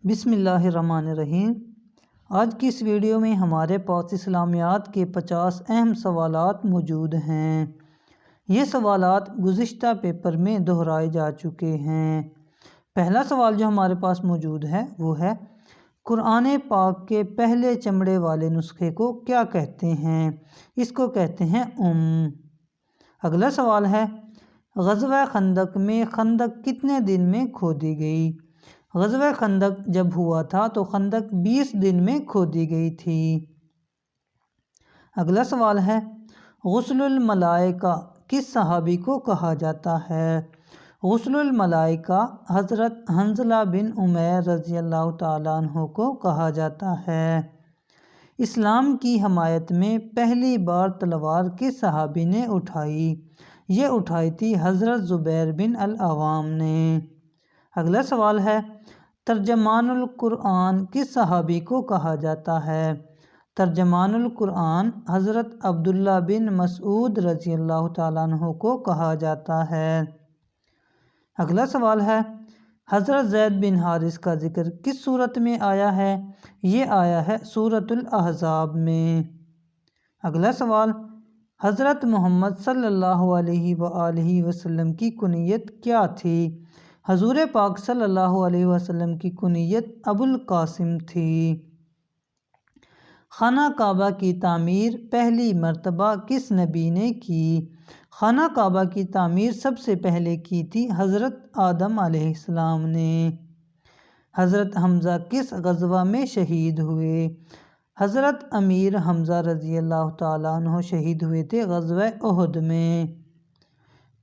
بسم اللہ الرحمن الرحیم۔ آج کی اس ویڈیو میں ہمارے پاس اسلامیات کے 50 اہم سوالات موجود ہیں۔ یہ سوالات گزشتہ پیپر میں دہرائے جا چکے ہیں۔ پہلا سوال جو ہمارے پاس موجود ہے وہ ہے قرآن پاک کے پہلے چمڑے والے نسخے کو کیا کہتے ہیں؟ اس کو کہتے ہیں اگلا سوال ہے غزوہ خندق میں خندق کتنے دن میں کھودی گئی؟ غزوہ خندق جب ہوا تھا تو خندق 20 دن میں کھودی گئی تھی۔ اگلا سوال ہے غسل الملائکہ کس صحابی کو کہا جاتا ہے؟ غسل الملائکہ حضرت حنظلہ بن عمیر رضی اللہ تعالیٰ عنہ کو کہا جاتا ہے۔ اسلام کی حمایت میں پہلی بار تلوار کس صحابی نے اٹھائی؟ یہ اٹھائی تھی حضرت زبیر بن العوام نے۔ اگلا سوال ہے ترجمان القرآن کس صحابی کو کہا جاتا ہے؟ ترجمان القرآن حضرت عبداللہ بن مسعود رضی اللہ تعالیٰ عنہ کو کہا جاتا ہے۔ اگلا سوال ہے حضرت زید بن حارث کا ذکر کس صورت میں آیا ہے؟ یہ آیا ہے سورۃ الاحزاب میں۔ اگلا سوال حضرت محمد صلی اللہ علیہ وآلہ وسلم کی کنیت کیا تھی؟ حضور پاک صلی اللہ علیہ وسلم کی کنیت ابو القاسم تھی۔ خانہ کعبہ کی تعمیر پہلی مرتبہ کس نبی نے کی؟ خانہ کعبہ کی تعمیر سب سے پہلے کی تھی حضرت آدم علیہ السلام نے۔ حضرت حمزہ کس غزوہ میں شہید ہوئے؟ حضرت امیر حمزہ رضی اللہ تعالیٰ عنہ شہید ہوئے تھے غزوہ احد میں۔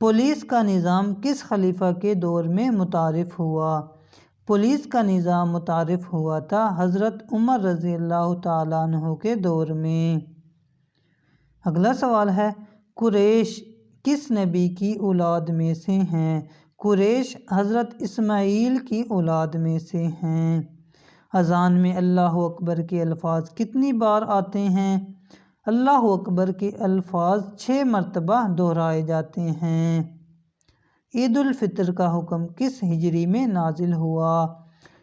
پولیس کا نظام کس خلیفہ کے دور میں متعارف ہوا؟ پولیس کا نظام متعارف ہوا تھا حضرت عمر رضی اللہ تعالیٰ عنہ کے دور میں۔ اگلا سوال ہے قریش کس نبی کی اولاد میں سے ہیں؟ قریش حضرت اسماعیل کی اولاد میں سے ہیں۔ اذان میں اللہ اکبر کے الفاظ کتنی بار آتے ہیں؟ اللہ اکبر کے الفاظ 6 مرتبہ دہرائے جاتے ہیں۔ عید الفطر کا حکم کس ہجری میں نازل ہوا؟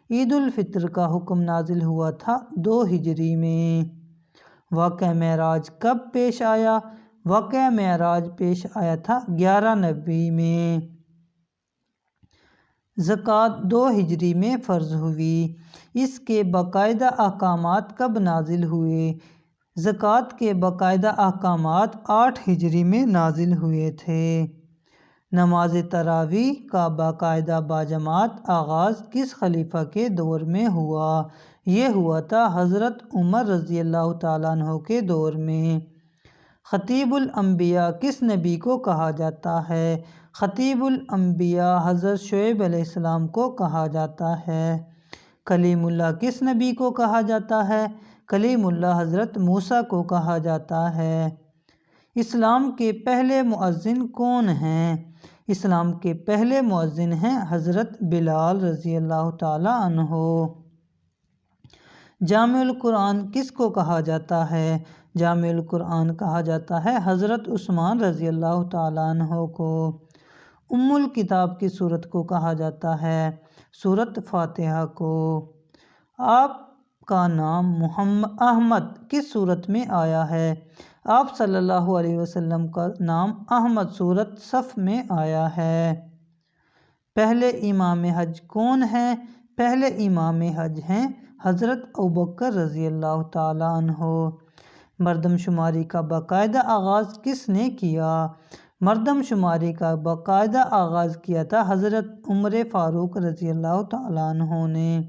عید الفطر کا حکم نازل ہوا تھا 2 ہجری میں۔ واقعہ معراج کب پیش آیا؟ واقعہ معراج پیش آیا تھا 1190 میں۔ زکوٰۃ 2 ہجری میں فرض ہوئی۔ اس کے باقاعدہ احکامات کب نازل ہوئے؟ زکوٰۃ کے باقاعدہ احکامات 8 ہجری میں نازل ہوئے تھے۔ نماز تراویح کا باقاعدہ باجماعت آغاز کس خلیفہ کے دور میں ہوا؟ یہ ہوا تھا حضرت عمر رضی اللہ تعالیٰ عنہ کے دور میں۔ خطیب الانبیاء کس نبی کو کہا جاتا ہے؟ خطیب الانبیاء حضرت شعیب علیہ السلام کو کہا جاتا ہے۔ کلیم اللہ کس نبی کو کہا جاتا ہے؟ کلیم اللہ حضرت موسیٰ کو کہا جاتا ہے۔ اسلام کے پہلے مؤذن کون ہیں؟ اسلام کے پہلے مؤذن ہیں حضرت بلال رضی اللہ تعالیٰ عنہ۔ جامع القرآن کس کو کہا جاتا ہے؟ جامع القرآن کہا جاتا ہے حضرت عثمان رضی اللہ تعالیٰ عنہ کو۔ ام الکتاب کی سورت کو کہا جاتا ہے سورۃ فاتحہ کو۔ آپ کا نام محمد احمد کس سورت میں آیا ہے؟ آپ صلی اللہ علیہ وسلم کا نام احمد سورۃ صف میں آیا ہے۔ پہلے امام حج کون ہیں؟ پہلے امام حج ہیں حضرت ابوبکر رضی اللہ تعالیٰ عنہ۔ مردم شماری کا باقاعدہ آغاز کس نے کیا؟ مردم شماری کا باقاعدہ آغاز کیا تھا حضرت عمر فاروق رضی اللہ تعالیٰ عنہ نے۔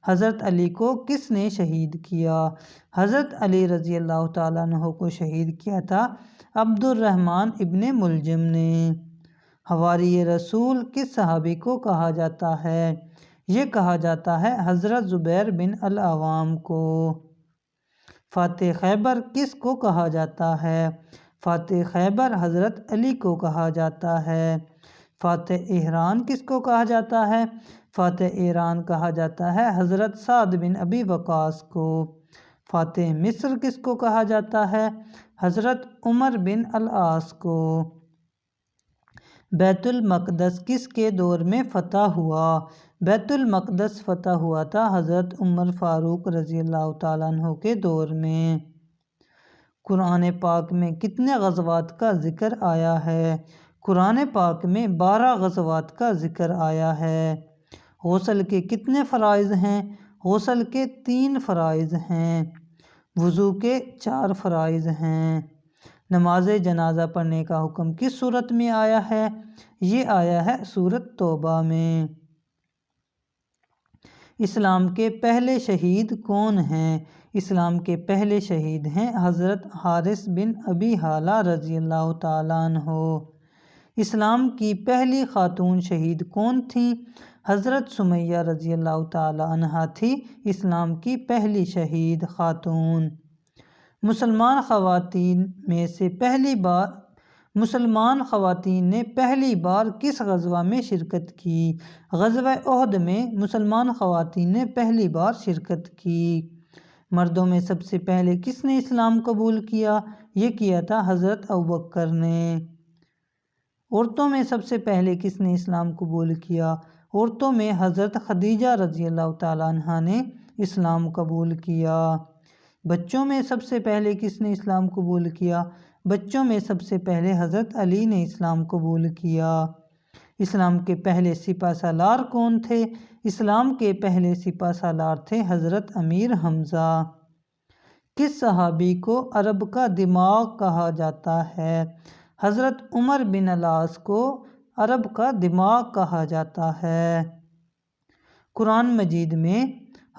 حضرت علی کو کس نے شہید کیا؟ حضرت علی رضی اللہ تعالیٰ عنہ کو شہید کیا تھا عبد الرحمن ابن ملجم نے۔ حواری رسول کس صحابی کو کہا جاتا ہے؟ یہ کہا جاتا ہے حضرت زبیر بن العوام کو۔ فاتح خیبر کس کو کہا جاتا ہے؟ فاتح خیبر حضرت علی کو کہا جاتا ہے۔ فاتح ایران کس کو کہا جاتا ہے؟ فاتح ایران کہا جاتا ہے حضرت سعد بن ابی وقاص کو۔ فاتح مصر کس کو کہا جاتا ہے؟ حضرت عمر بن العاص کو۔ بیت المقدس کس کے دور میں فتح ہوا؟ بیت المقدس فتح ہوا تھا حضرت عمر فاروق رضی اللہ تعالیٰ عنہ کے دور میں۔ قرآن پاک میں کتنے غزوات کا ذکر آیا ہے؟ قرآن پاک میں 12 غزوات کا ذکر آیا ہے۔ غسل کے کتنے فرائض ہیں؟ غسل کے 3 فرائض ہیں۔ وضو کے 4 فرائض ہیں۔ نماز جنازہ پڑھنے کا حکم کس صورت میں آیا ہے؟ یہ آیا ہے سورۃ توبہ میں۔ اسلام کے پہلے شہید کون ہیں؟ اسلام کے پہلے شہید ہیں حضرت حارث بن ابی حالہ رضی اللہ تعالیٰ عنہ۔ اسلام کی پہلی خاتون شہید کون تھیں؟ حضرت سمیہ رضی اللہ تعالیٰ عنہا تھی اسلام کی پہلی شہید خاتون۔ مسلمان خواتین نے پہلی بار کس غزوہ میں شرکت کی؟ غزوہ احد میں مسلمان خواتین نے پہلی بار شرکت کی۔ مردوں میں سب سے پہلے کس نے اسلام قبول کیا؟ یہ کیا تھا حضرت ابوبکر نے۔ عورتوں میں سب سے پہلے کس نے اسلام قبول کیا؟ عورتوں میں حضرت خدیجہ رضی اللہ تعالیٰ عنہا نے اسلام قبول کیا۔ بچوں میں سب سے پہلے کس نے اسلام قبول کیا؟ بچوں میں سب سے پہلے حضرت علی نے اسلام قبول کیا۔ اسلام کے پہلے سپہ سالار کون تھے؟ اسلام کے پہلے سپہ سالار تھے حضرت امیر حمزہ۔ کس صحابی کو عرب کا دماغ کہا جاتا ہے؟ حضرت عمر بن العاص کو عرب کا دماغ کہا جاتا ہے۔ قرآن مجید میں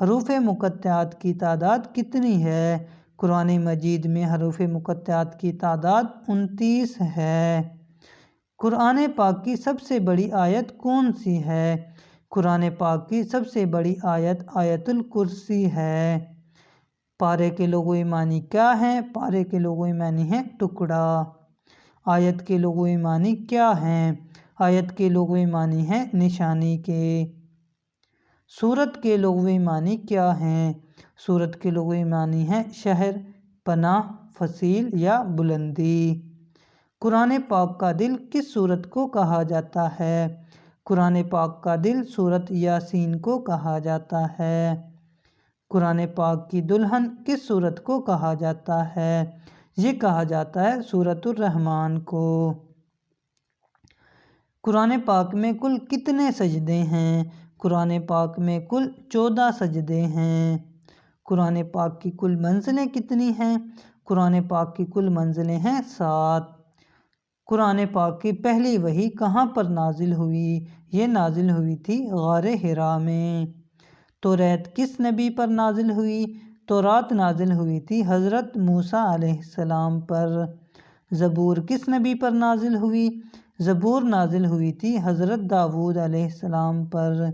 حروف مقطعات کی تعداد کتنی ہے؟ قرآن مجید میں حروف مقطعات کی تعداد 29 ہے۔ قرآن پاک کی سب سے بڑی آیت کون سی ہے؟ قرآن پاک کی سب سے بڑی آیت آیت الکرسی ہے۔ پارے کے لغوی معنی کیا ہیں؟ پارے کے لغوی معنی ہیں ٹکڑا۔ آیت کے لغوی معنی کیا ہیں؟ آیت کے لغوی معنی ہیں نشانی کے۔ سورت کے لغوی معنی کیا ہیں؟ سورت کے لغوی معنی ہیں شہر، پناہ، فصیل یا بلندی۔ قرآن پاک کا دل کس سورت کو کہا جاتا ہے؟ قرآن پاک کا دل سورت یاسین کو کہا جاتا ہے۔ قرآن پاک کی دلہن کس سورت کو کہا جاتا ہے؟ یہ کہا جاتا ہے سورۃ الرحمن کو۔ قرآن پاک میں کل کتنے سجدے ہیں؟ قرآن پاک میں کل 14 سجدے ہیں۔ قرآن پاک کی کل منزلیں کتنی ہیں؟ قرآن پاک کی کل منزلیں ہیں 7۔ قرآن پاک کی پہلی وحی کہاں پر نازل ہوئی؟ یہ نازل ہوئی تھی غار حرا میں۔ توریت کس نبی پر نازل ہوئی؟ تورات نازل ہوئی تھی حضرت موسیٰ علیہ السلام پر۔ زبور کس نبی پر نازل ہوئی؟ زبور نازل ہوئی تھی حضرت داؤد علیہ السلام پر۔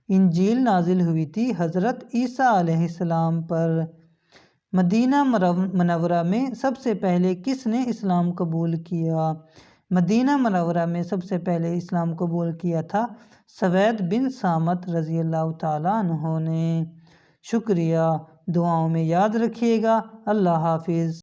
انجیل نازل ہوئی تھی حضرت عیسیٰ علیہ السلام پر۔ مدینہ منورہ میں سب سے پہلے کس نے اسلام قبول کیا؟ مدینہ منورہ میں سب سے پہلے اسلام قبول کیا تھا سوید بن صامت رضی اللہ تعالیٰ عنہ نے۔ شکریہ، دعاؤں میں یاد رکھیے گا۔ اللہ حافظ۔